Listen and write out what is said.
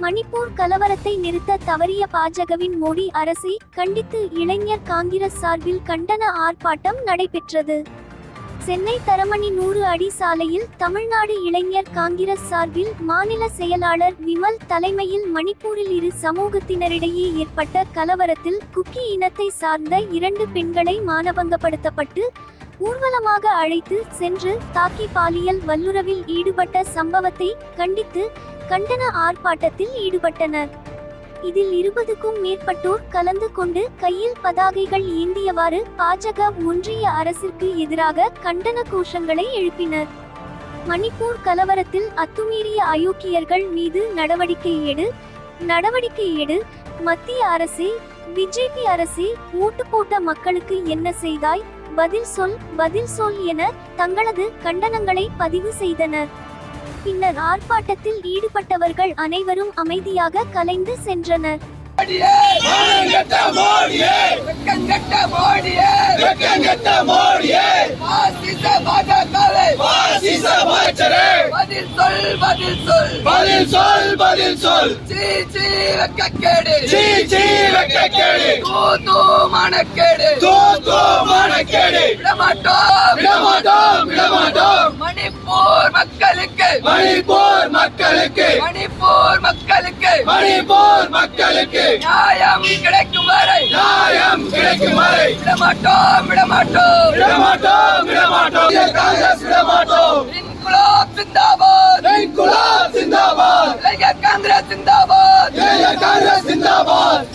மணிப்பூர் கலவரத்தை நிறுத்த தவறிய பாஜகவின் மோடி அரசை கண்டித்து இளைஞர் காங்கிரஸ் சார்பில் கண்டன ஆர்ப்பாட்டம் நடைபெற்றது. சென்னை தரமணி 100 அடி சாலையில் தமிழ்நாடு இளைஞர் காங்கிரஸ் சார்பில் மாநில செயலாளர் விமல் தலைமையில் மணிப்பூரில் இரு சமூகத்தினரிடையே ஏற்பட்ட கலவரத்தில் குக்கி இனத்தை சார்ந்த 2 பெண்களை மானபங்கப்படுத்தப்பட்டு ஊர்வலமாக அழைத்து சென்று தாக்கி பாலியல் வல்லுறவில் ஈடுபட்ட சம்பவத்தை கண்டித்து கண்டன ஆர்ப்பாட்டத்தில் ஈடுபட்டனர். இதில் 20க்கும் மேற்பட்டோர் கலந்து கொண்டு கையில் பதாகைகள் ஏந்தியவாறு பாஜக ஒன்றிய அரசிற்கு எதிராக கண்டன கோஷங்களை எழுப்பினர். மணிப்பூர் கலவரத்தில் அத்துமீறிய அயோக்கியர்கள் மீது நடவடிக்கை எடு, மத்திய அரசே, பிஜேபி அரசே, ஓட்டு போட்ட மக்களுக்கு என்ன செய்தாய், பதில் சொல் என தங்களது கண்டனங்களை பதிவு செய்தனர். பின்னர் ஆர்ப்பாட்டத்தில் ஈடுபட்டவர்கள் அனைவரும் அமைதியாக கலைந்து சென்றனர். மணிப்பூர் மக்களுக்கு நியாயம் கிடைக்கும் வரை விடமாட்டோம். காங்கிரஸ் விடமாட்டோம். இன்குலாப் ஜிந்தாபாத், இளைஞர் காங்கிரஸ் ஜிந்தாபாத்.